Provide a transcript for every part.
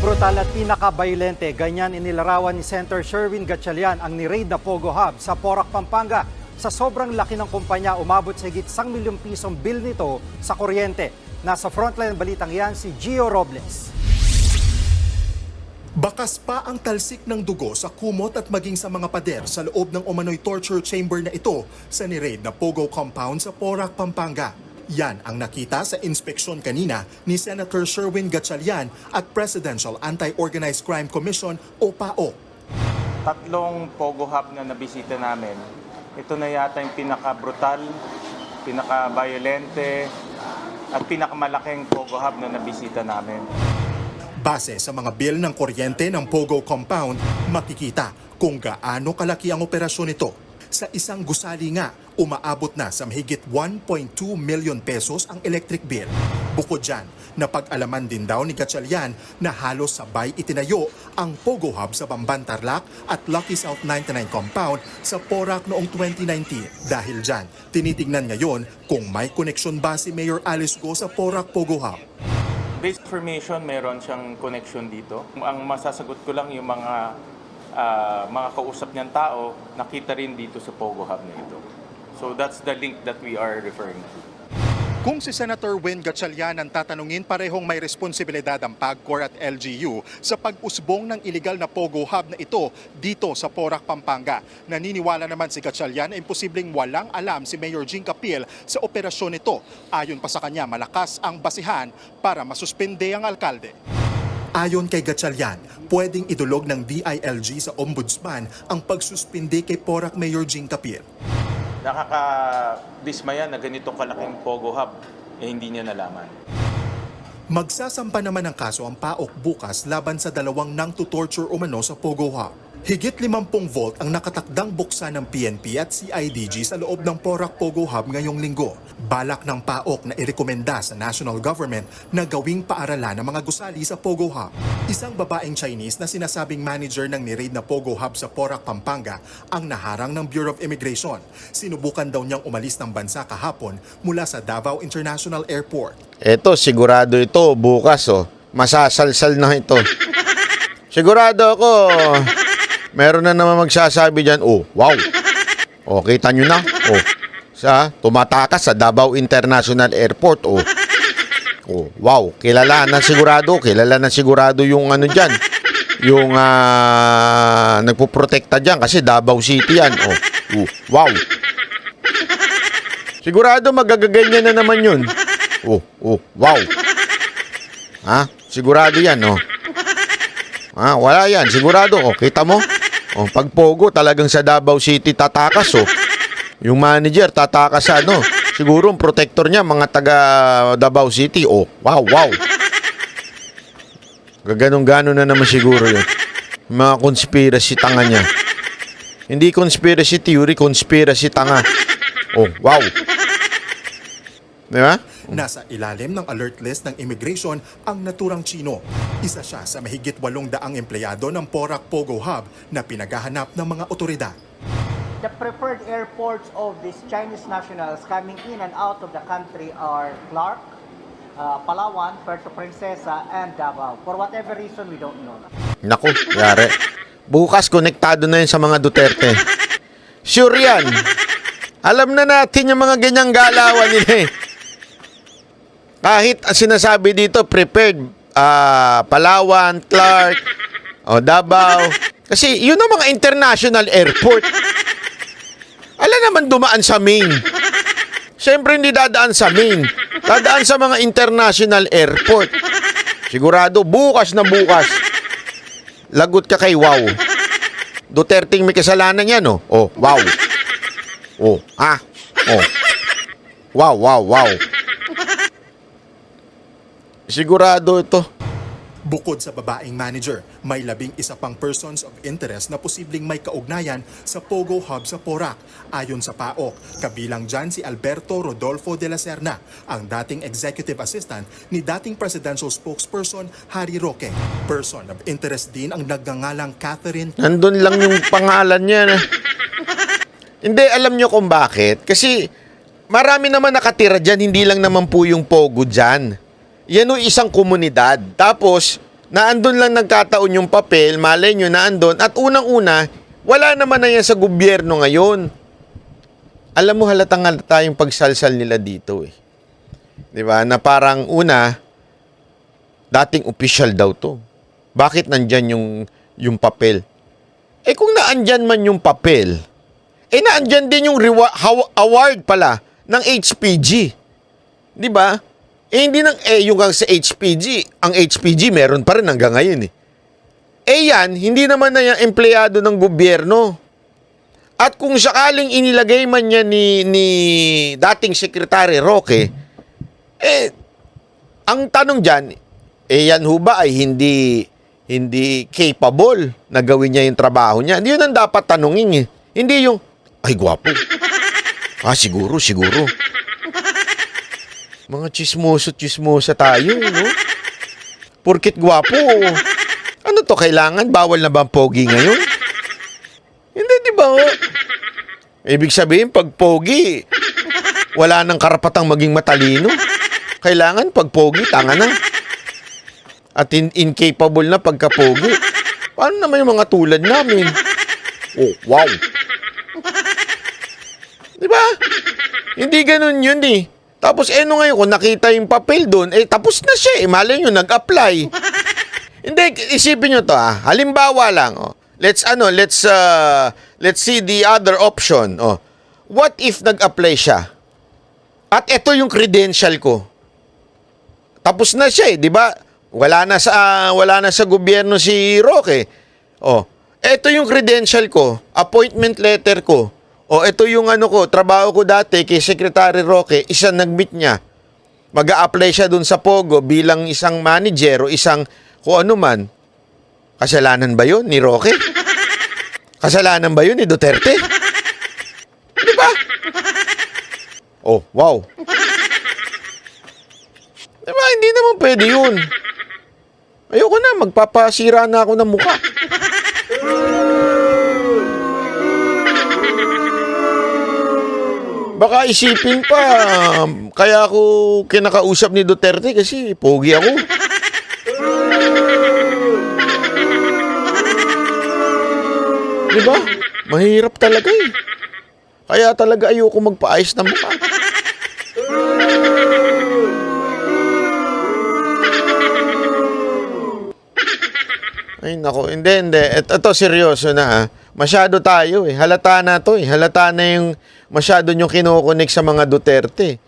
Pinakabrutal at pinakabayolente, ganyan inilarawan ni Senator Sherwin Gatchalian ang ni-raid na Pogo Hub sa Porac, Pampanga. Sa sobrang laki ng kumpanya, umabot sa higit 1 milyong pisong bill nito sa kuryente. Nasa frontline balitang yan si Gio Robles. Bakas pa ang talsik ng dugo sa kumot at maging sa mga pader sa loob ng umano'y torture chamber na ito sa ni-raid na Pogo compound sa Porac, Pampanga. Yan ang nakita sa inspeksyon kanina ni Senator Sherwin Gatchalian at Presidential Anti-Organized Crime Commission o PAOK. Tatlong Pogo Hub na nabisita namin. Ito na yata yung pinaka-brutal, pinaka-violente at pinakamalaking Pogo Hub na nabisita namin. Base sa mga bill ng kuryente ng Pogo compound, makikita kung gaano kalaki ang operasyon nito. Sa isang gusali nga, umaabot na sa mahigit 1.2 million pesos ang electric bill. Bukod dyan, napag-alaman din daw ni Gatchalian na halos sabay itinayo ang Pogo Hub sa Bamban Tarlac at Lucky South 99 compound sa Porac noong 2019. Dahil dyan, tinitingnan ngayon kung may koneksyon ba si Mayor Alice Go sa Porac Pogo Hub. Based information, meron siyang connection dito. Ang masasagot ko lang yung mga kausap niyang tao, nakita rin dito sa Pogo Hub na ito. So that's the link that we are referring to. Kung si Senator Win Gatchalian ang tatanungin, parehong may responsibilidad ang PAGCOR at LGU sa pag-usbong ng iligal na Pogo Hub na ito dito sa Porac, Pampanga. Naniniwala naman si Gatchalian na imposibleng walang alam si Mayor Jing Capil sa operasyon nito. Ayon pa sa kanya, malakas ang basihan para masuspende ang alkalde. Ayon kay Gatchalian, pwedeng idulog ng DILG sa Ombudsman ang pagsuspindi kay Porac Mayor Jing Capil. Nakakadismaya na ganitong kalaking Pogo Hub, hindi niya nalaman. Magsasampa naman ng kaso ang PAOK bukas laban sa dalawang nang-to-torture umano sa Pogo Hub. Higit 50 volt ang nakatakdang buksan ng PNP at CIDG sa loob ng Porac Pogo Hub ngayong linggo. Balak ng PAOK na irekomenda sa national government na gawing paaralan ng mga gusali sa Pogo Hub. Isang babaeng Chinese na sinasabing manager ng ni-raid na Pogo Hub sa Porac, Pampanga ang naharang ng Bureau of Immigration. Sinubukan daw niyang umalis ng bansa kahapon mula sa Davao International Airport. Eto, sigurado ito, bukas masasalsal na ito. Sigurado ako, meron na naman magsasabi dyan, wow. Kita nyo na, tumatakas sa Davao International Airport, wow. Kilala na sigurado yung ano dyan, yung nagpuprotekta dyan kasi Davao City yan, wow. Sigurado magagaganyan na naman yun. Wow. Sigurado yan, wala yan, sigurado, kita mo? Pag Pogo, talagang sa Davao City tatakas, Yung manager tatakas sa siguro ang protector niya, mga taga Davao City, wow. Gaganong-gano na naman siguro yun. Mga conspiracy tanga niya. Hindi conspiracy theory, conspiracy tanga. Wow. Diba? Nasa ilalim ng alert list ng immigration ang naturang Chino. Isa siya sa mahigit 800 empleyado ng Porac Pogo Hub na pinaghahanap ng mga otoridad. The preferred airports of these Chinese nationals coming in and out of the country are Clark, Palawan, Puerto Princesa, and Davao. For whatever reason, we don't know. Naku, yari. Bukas konektado na yun sa mga Duterte. Sure yan. Alam na natin yung mga ganyang galawan nila Kahit sinasabi dito, prepared, Palawan, Clark, Davao. Kasi yun ang mga international airport. Alam naman dumaan sa main. Siyempre hindi dadaan sa main. Dadaan sa mga international airport. Sigurado, bukas na bukas. Lagot ka kay wow. Duterte may kasalanan yan, wow. Wow. Sigurado ito. Bukod sa babaeng manager, may 11 pang persons of interest na posibleng may kaugnayan sa Pogo Hub sa Porac. Ayon sa PAOK, kabilang dyan si Alberto Rodolfo de la Serna, ang dating executive assistant ni dating presidential spokesperson Harry Roque. Person of interest din ang nagngangalang Catherine. Nandun lang yung pangalan niya. Hindi, alam nyo kung bakit. Kasi marami naman nakatira dyan, hindi lang naman po yung Pogo dyan. Yan o isang komunidad. Tapos, na andun lang nagkataon yung papel, malay nyo na andun, at unang-una, wala naman na yan sa gobyerno ngayon. Alam mo, halatang-halata yung pagsalsal nila dito eh. Di ba? Na parang una, dating official daw to. Bakit nandyan yung papel? Eh kung naandyan man yung papel, eh naandyan din yung award pala ng HPG. Di ba? Eh hindi yung sa HPG. Ang HPG meron pa rin hanggang ngayon eh. Eh yan, hindi naman na yung empleyado ng gobyerno. At kung sakaling inilagay man niya ni dating Secretary Roque, eh, ang tanong dyan, eh yan ho ba ay hindi capable na gawin niya yung trabaho niya? Hindi yun ang dapat tanungin eh. Hindi yung, ay gwapo. Siguro. Mga chismosa tayo, no? Porkit gwapo. Ano to, kailangan? Bawal na ba ang pogi ngayon? Hindi, di ba? Ibig sabihin, pag pogi, wala nang karapatang maging matalino. Kailangan, pag pogi, tanga na. At incapable na pagka-pogi. Paano naman yung mga tulad namin? Oh, wow. Di ba? Hindi ganun yun eh. Tapos no ngayon, kung nakita yung papel doon, eh tapos na siya eh. Malay nyo, nag-apply. Hindi, isipin nyo to ah. Halimbawa lang, oh. Let's see the other option. Oh. What if nag-apply siya? At ito yung credential ko. Tapos na siya eh, di ba? Wala na sa gobyerno si Roque. Oh, ito yung credential ko, appointment letter ko. O ito yung trabaho ko dati kay Secretary Roque, isang nag-meet niya. Mag-a-apply siya dun sa Pogo bilang isang manager o isang kung ano man. Kasalanan ba yun ni Roque? Kasalanan ba yun ni Duterte? Di ba? Oh, wow. Di ba? Hindi naman pwede yun. Ayoko na, magpapasira na ako ng mukha. Baka isipin pa, kaya ako kinakausap ni Duterte kasi pogi ako. Diba? Mahirap talaga eh. Kaya talaga ayoko magpaayos ng mukha. Ay nako, hindi. Ito seryoso na ha. Masyado tayo eh. Halata na to eh. Halata na yung masyado nyo kinukunik sa mga Duterte.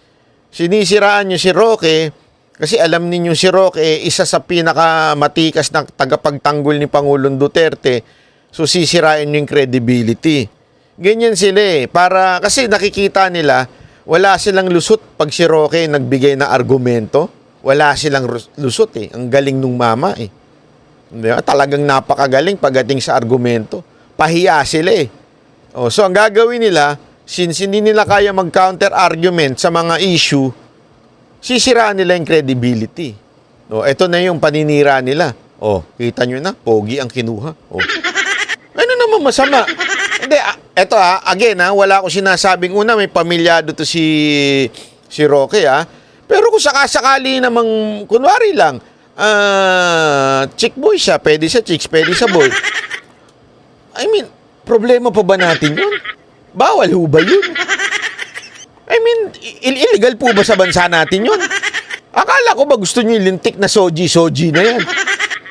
Sinisiraan nyo si Roque kasi alam niyo si Roque isa sa pinakamatikas na tagapagtanggol ni Pangulong Duterte. So sisirain nyo yung credibility. Ganyan sila eh. Kasi nakikita nila wala silang lusot pag si Roque nagbigay ng argumento. Wala silang lusot eh. Ang galing nung mama eh. Diba? Talagang napakagaling pagdating sa argumento. Pahiya sila eh. So ang gagawin nila, since hindi nila kaya mag-counter argument sa mga issue, sisiraan nila yung credibility. Ito na yung paninira nila. Kita nyo na, pogi ang kinuha. Ano naman masama? Hindi, eto again wala ko sinasabing una, may pamilyado to si Roque Pero kung sakasakali namang, kunwari lang, chick boy siya, pwede sa chicks, pwede sa boy. I mean, problema pa ba natin yun? Bawal ho ba yun? I mean, illegal po ba sa bansa natin yun? Akala ko ba gusto nyo yung lintik na soji na yan?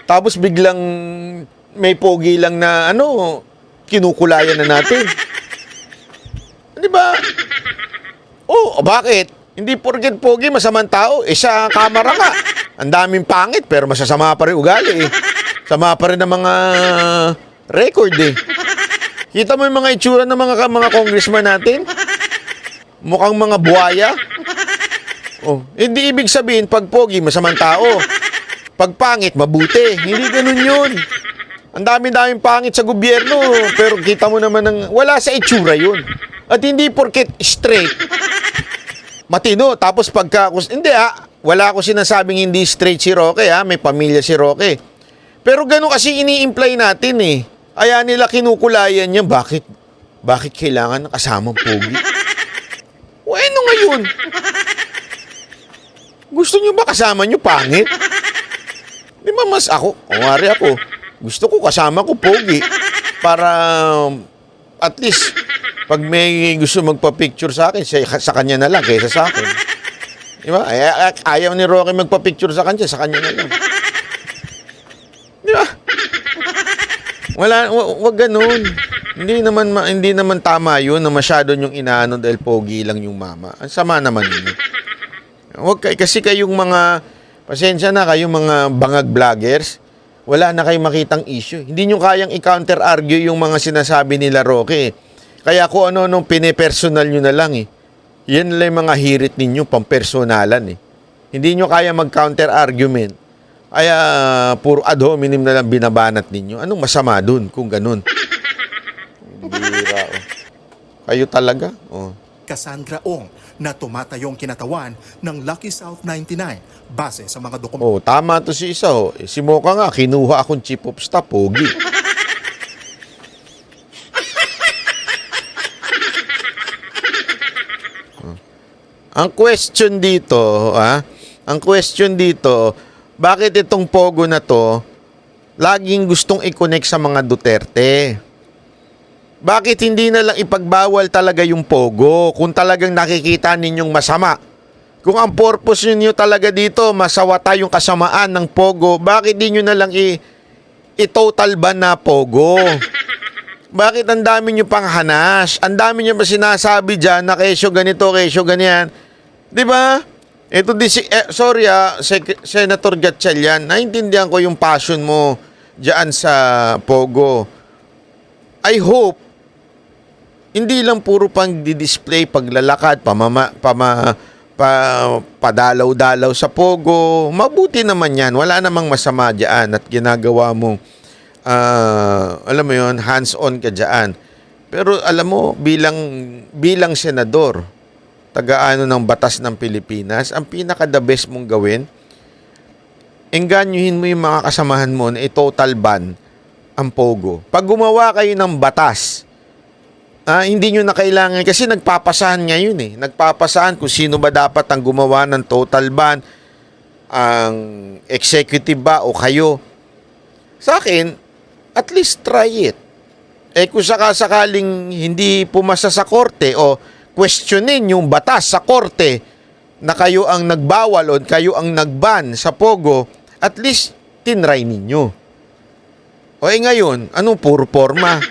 Tapos biglang may pogi lang na kinukulayan na natin. Di ba? Bakit? Hindi porket pogi, masamang tao. Sa kamera nga, ang daming pangit, pero masasama pa rin ugali eh. Sama pa rin ang mga record eh. Kita mo yung mga itsura ng mga congressman natin? Mukhang mga buhaya. Hindi ibig sabihin, pag pogi, masamang tao. Pag pangit, mabuti. Hindi ganun yun. Ang dami-daming pangit sa gobyerno, pero kita mo naman wala sa itsura yun. At hindi porket straight, matino. Tapos hindi wala ko sinasabing hindi straight si Roque may pamilya si Roque. Pero gano'n kasi ini-imply natin eh. Kaya nila kinukulayan niya, bakit kailangan kasamang pogi? Ano ngayon? Gusto niyo ba kasama niyo pangit? Di ba mas ako, kumari ako, gusto ko kasama ko pogi para at least pag may gusto magpa-picture sa akin, sa kanya na lang kaysa sa akin. Di ba? Ayaw ni Rocky magpa-picture sa kanya na lang. Di ba? Wag ganun. Hindi naman tama 'yun na masyado yung inaano dahil pogi lang yung mama. Ang sama naman yun. Kasi kayong mga pasensya na kayong mga bangag vloggers, wala na kayong makitang issue. Hindi nyo kayang i-counter argue yung mga sinasabi nila Roque. Kaya kung ano nung pinipersonal nyo na lang eh. Yan lang yung mga hirit ninyo, pampersonalan eh. Hindi nyo kaya mag-counter argument. Kaya puro ad hominem na lang binabanat ninyo. Anong masama dun kung ganun? Bira, oh. Kayo talaga? Oh. Cassandra Ong na tumatayong kinatawan ng Lucky South 99 base sa mga dokumento. Oh, tama to si isa. Oh. Si Mocha nga, kinuha akong chief of staff, pogi. Ang question dito, bakit itong Pogo na to laging gustong i-connect sa mga Duterte? Bakit hindi na lang ipagbawal talaga yung Pogo kung talagang nakikita ninyong masama? Kung ang purpose niyo talaga dito, masawata yung kasamaan ng Pogo, bakit di nyo na lang i-total ban na Pogo? Bakit ang dami nyo pang hanas? Ang dami nyo ba sinasabi dyan na kesyo ganito, kesyo ganyan? Di ba? Ito Senator Gatchalian, naintindihan ko yung passion mo dyan sa Pogo. I hope hindi lang puro pang di-display, paglalakad, padalaw-dalaw sa Pogo. Mabuti naman yan. Wala namang masama dyan at ginagawa mo, alam mo yun, hands-on ka dyan. Pero alam mo, bilang senador, taga-ano ng batas ng Pilipinas, ang pinaka-the best mong gawin, enganyuhin mo yung mga kasamahan mo na i-total ban ang Pogo. Pag gumawa kayo ng batas, hindi nyo na kailangan, kasi nagpapasahan ngayon eh. Nagpapasahan kung sino ba dapat ang gumawa ng total ban, ang executive ba o kayo. Sa akin, at least try it. Kung sakasakaling hindi pumasa sa korte o questionin yung batas sa korte na kayo ang nagbawal o kayo ang nagban sa Pogo, at least tinry ninyo. O ngayon, anong puro forma?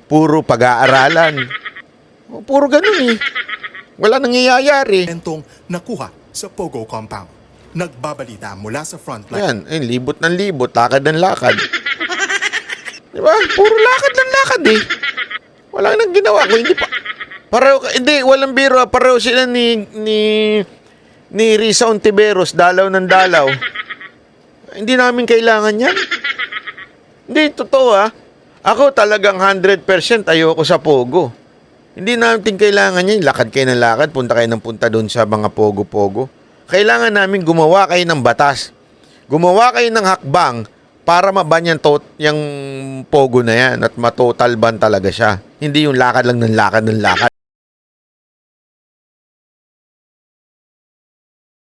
Puro pag-aaralan. Puro ganun eh. Wala nangyayari. Entong nakuha sa Pogo compound. Nagbabalita mula sa frontline. Yan, libot ng libot, lakad ng lakad. Diba? Puro lakad ng lakad eh. Wala nang ginawa ko, hindi pa. Walang biro. Pareho sila ni Risa Ontiveros, dalaw ng dalaw. Hindi namin kailangan yan. Hindi, totoo Ako talagang 100% ayoko sa Pogo. Hindi natin kailangan yan. Lakad kayo ng lakad, punta kayo ng punta doon sa mga Pogo-Pogo. Kailangan namin gumawa kayo ng batas. Gumawa kayo ng hakbang para maban yung Pogo na yan at matotal ban talaga siya. Hindi yung lakad lang ng lakad ng lakad.